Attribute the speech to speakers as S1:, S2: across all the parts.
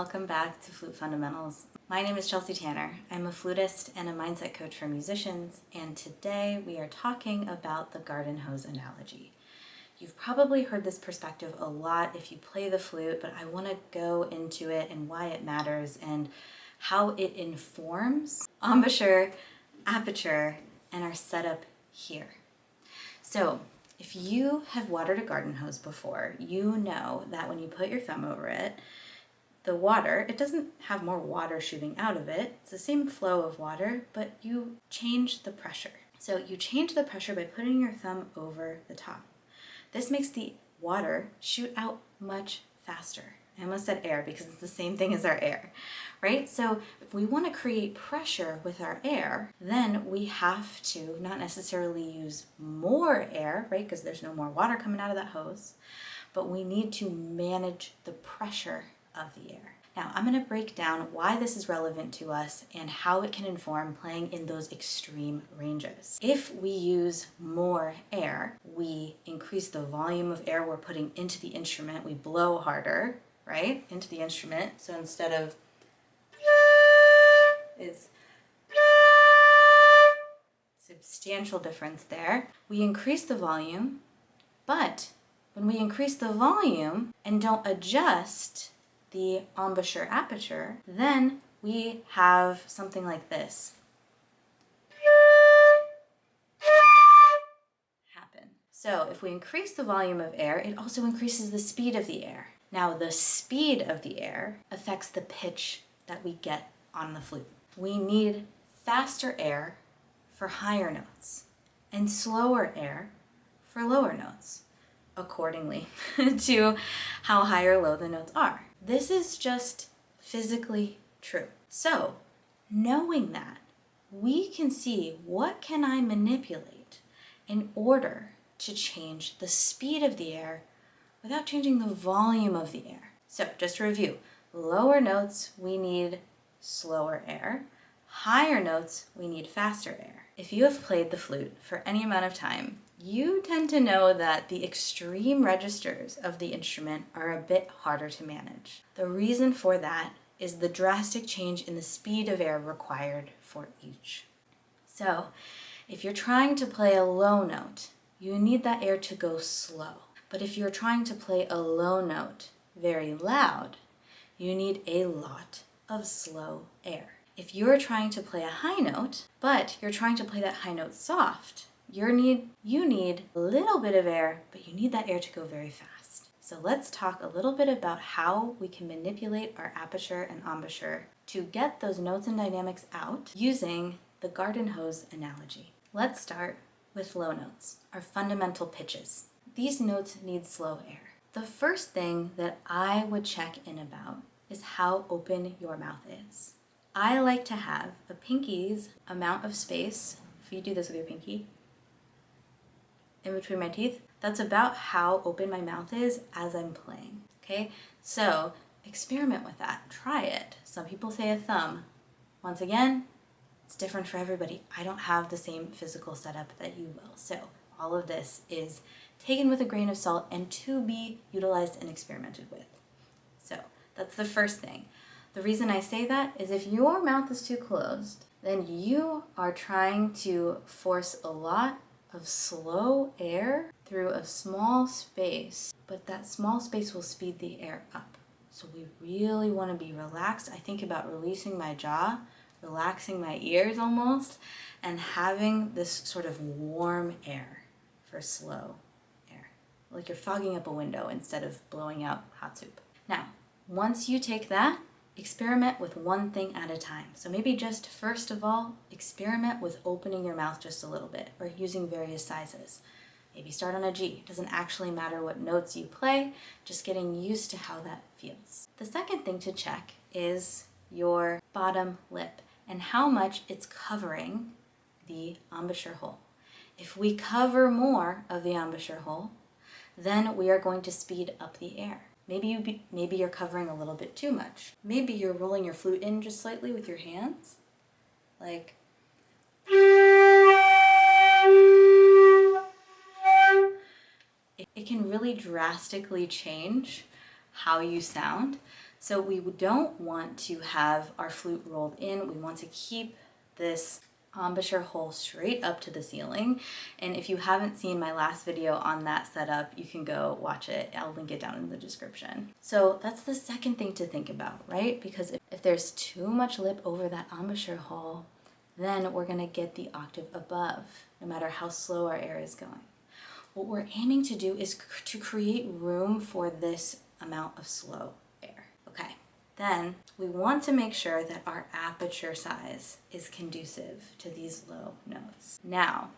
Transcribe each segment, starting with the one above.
S1: welcome back to Flute Fundamentals. My name is Chelsea Tanner. I'm a flutist and a mindset coach for musicians, and today we are talking about the garden hose analogy. You've probably heard this perspective a lot if you play the flute, but I want to go into it and why it matters and how it informs embouchure, aperture, and our setup here. So, if you have watered a garden hose before, you know that when you put your thumb over it, the water, it doesn't have more water shooting out of it. It's the same flow of water, but you change the pressure. So you change the pressure by putting your thumb over the top. This makes the water shoot out much faster. I almost said air because it's the same thing as our air, right? So if we want to create pressure with our air, then we have to not necessarily use more air, right? Because there's no more water coming out of that hose, but we need to manage the pressure of the air. Now, I'm going to break down why this is relevant to us and how it can inform playing in those extreme ranges. If we use more air, we increase the volume of air we're putting into the instrument. We blow harder, right, into the instrument. So instead of is substantial difference there. We increase the volume, but when we increase the volume and don't adjust the embouchure aperture, then we have something like this happen. So if we increase the volume of air, it also increases the speed of the air. Now the speed of the air affects the pitch that we get on the flute. We need faster air for higher notes and slower air for lower notes, accordingly to how high or low the notes are. This is just physically true. So, knowing that, we can see what can I manipulate in order to change the speed of the air without changing the volume of the air. So, just to review, lower notes, we need slower air. Higher notes, we need faster air. If you have played the flute for any amount of time, you tend to know that the extreme registers of the instrument are a bit harder to manage. The reason for that is the drastic change in the speed of air required for each. So, if you're trying to play a low note, you need that air to go slow. But if you're trying to play a low note very loud, you need a lot of slow air. If you're trying to play a high note, but you're trying to play that high note soft, you need a little bit of air, but you need that air to go very fast. So let's talk a little bit about how we can manipulate our aperture and embouchure to get those notes and dynamics out using the garden hose analogy. Let's start with low notes, our fundamental pitches. These notes need slow air. The first thing that I would check in about is how open your mouth is. I like to have a pinky's amount of space. If you do this with your pinky, in between my teeth, that's about how open my mouth is as I'm playing, okay? So experiment with that, try it. Some people say a thumb. Once again, it's different for everybody. I don't have the same physical setup that you will. So all of this is taken with a grain of salt and to be utilized and experimented with. So that's the first thing. The reason I say that is if your mouth is too closed, then you are trying to force a lot of slow air through a small space, but that small space will speed the air up. So we really want to be relaxed. I think about releasing my jaw, relaxing my ears almost, and having this sort of warm air for slow air. Like you're fogging up a window instead of blowing out hot soup. Now, once you take that, experiment with one thing at a time. So maybe just first of all, experiment with opening your mouth just a little bit or using various sizes. Maybe start on a G. It doesn't actually matter what notes you play, just getting used to how that feels. The second thing to check is your bottom lip and how much it's covering the embouchure hole. If we cover more of the embouchure hole, then we are going to speed up the air. Maybe you're covering a little bit too much. Maybe you're rolling your flute in just slightly with your hands. Like, it can really drastically change how you sound. So we don't want to have our flute rolled in. We want to keep this embouchure hole straight up to the ceiling. And if you haven't seen my last video on that setup, you can go watch it. I'll link it down in the description. So that's the second thing to think about, right? Because if there's too much lip over that embouchure hole, then we're gonna get the octave above, no matter how slow our air is going. What we're aiming to do is to create room for this amount of slow air. Okay, then we want to make sure that our aperture size is conducive to these low notes. Now,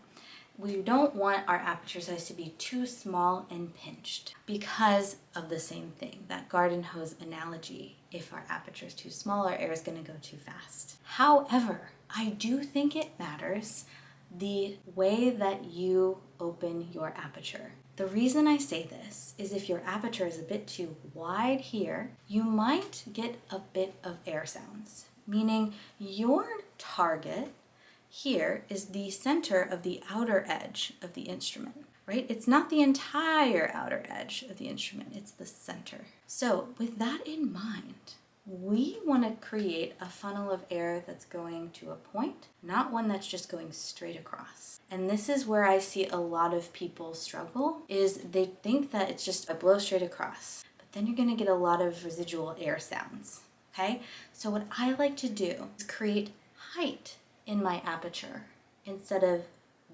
S1: we don't want our aperture size to be too small and pinched because of the same thing, that garden hose analogy. If our aperture is too small, our air is going to go too fast. However, I do think it matters the way that you open your aperture. The reason I say this is if your aperture is a bit too wide here, you might get a bit of air sounds, meaning your target here is the center of the outer edge of the instrument, right? It's not the entire outer edge of the instrument, it's the center. So with that in mind, we want to create a funnel of air that's going to a point, not one that's just going straight across. And this is where I see a lot of people struggle, is they think that it's just a blow straight across, but then you're going to get a lot of residual air sounds, okay? So what I like to do is create height in my aperture instead of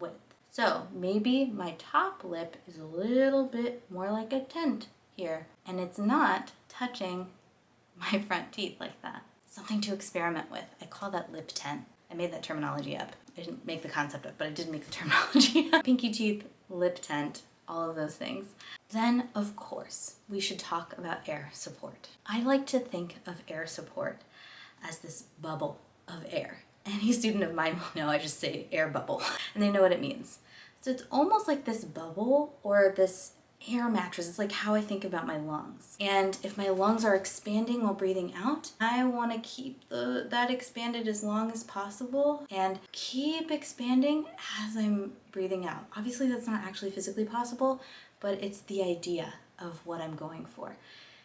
S1: width. So maybe my top lip is a little bit more like a tent here, and it's not touching my front teeth like that. Something to experiment with. I call that lip tent. I made that terminology up. I didn't make the concept up, but I did make the terminology up. Pinky teeth, lip tent, all of those things. Then, of course, we should talk about air support. I like to think of air support as this bubble of air. Any student of mine will know I just say air bubble, and they know what it means. So it's almost like this bubble or this air mattress. It's like how I think about my lungs. And if my lungs are expanding while breathing out, I want to keep that expanded as long as possible and keep expanding as I'm breathing out. Obviously that's not actually physically possible, but it's the idea of what I'm going for.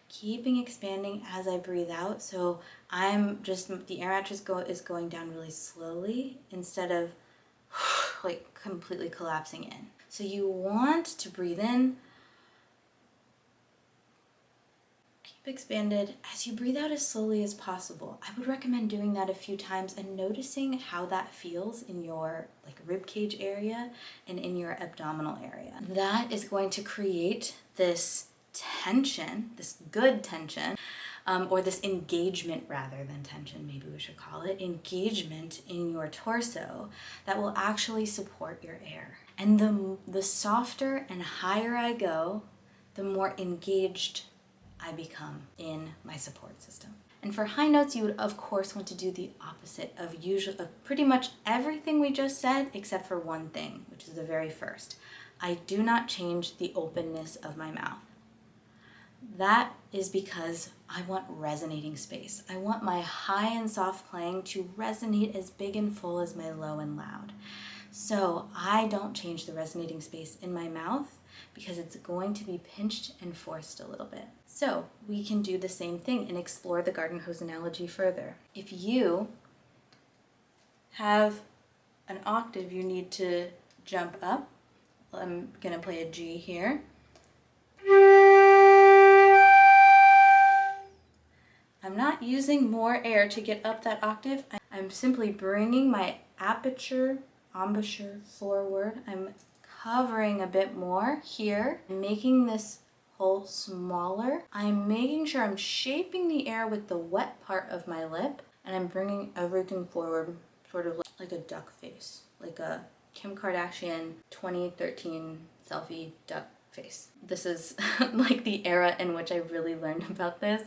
S1: Keeping expanding as I breathe out, so I'm just, the air mattress is going down really slowly instead of like completely collapsing in. So you want to breathe in, expanded as you breathe out as slowly as possible. I would recommend doing that a few times and noticing how that feels in your rib cage area and in your abdominal area. That is going to create this tension, this good tension, or this engagement rather than tension, maybe we should call it, engagement in your torso that will actually support your air. And the softer and higher I go, the more engaged I become in my support system. And for high notes, you would of course want to do the opposite of pretty much everything we just said, except for one thing, which is the very first. I do not change the openness of my mouth. That is because I want resonating space. I want my high and soft playing to resonate as big and full as my low and loud. So I don't change the resonating space in my mouth because it's going to be pinched and forced a little bit. So we can do the same thing and explore the garden hose analogy further. If you have an octave you need to jump up, I'm gonna play a G here. I'm not using more air to get up that octave. I'm simply bringing my embouchure forward. I'm covering a bit more here, making this hole smaller. I'm making sure I'm shaping the air with the wet part of my lip, and I'm bringing everything forward, sort of like a duck face, like a Kim Kardashian 2013 selfie duck face. This is like the era in which I really learned about this,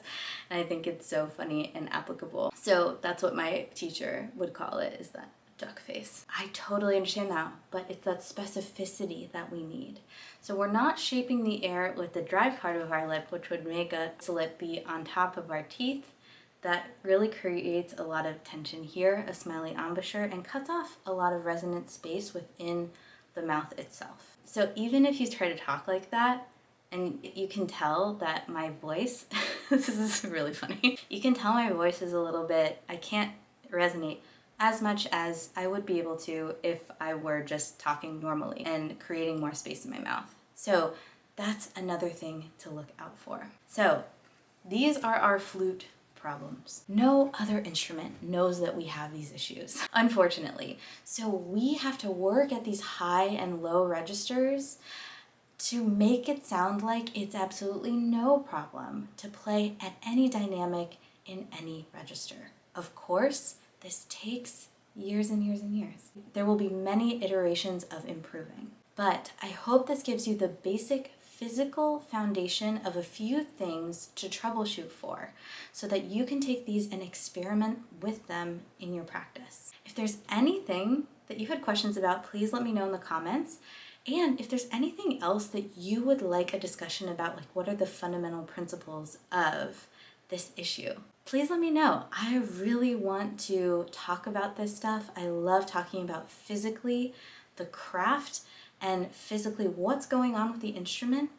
S1: and I think it's so funny and applicable. So that's what my teacher would call it, is that duck face. I totally understand that, but it's that specificity that we need. So we're not shaping the air with the dry part of our lip, which would make a lip be on top of our teeth. That really creates a lot of tension here, a smiley embouchure, and cuts off a lot of resonant space within the mouth itself. So even if you try to talk like that, And you can tell that my voice, this is really funny. You can tell my voice is a little bit, I can't resonate as much as I would be able to if I were just talking normally and creating more space in my mouth. So that's another thing to look out for. So these are our flute problems. No other instrument knows that we have these issues, unfortunately. So we have to work at these high and low registers to make it sound like it's absolutely no problem to play at any dynamic in any register. Of course, this takes years and years and years. There will be many iterations of improving, but I hope this gives you the basic physical foundation of a few things to troubleshoot for so that you can take these and experiment with them in your practice. If there's anything that you had questions about, please let me know in the comments. And if there's anything else that you would like a discussion about, like what are the fundamental principles of this issue, please let me know. I really want to talk about this stuff. I love talking about physically the craft and physically what's going on with the instrument,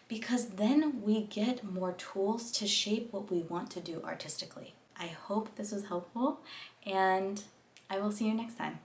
S1: because then we get more tools to shape what we want to do artistically. I hope this was helpful, and I will see you next time.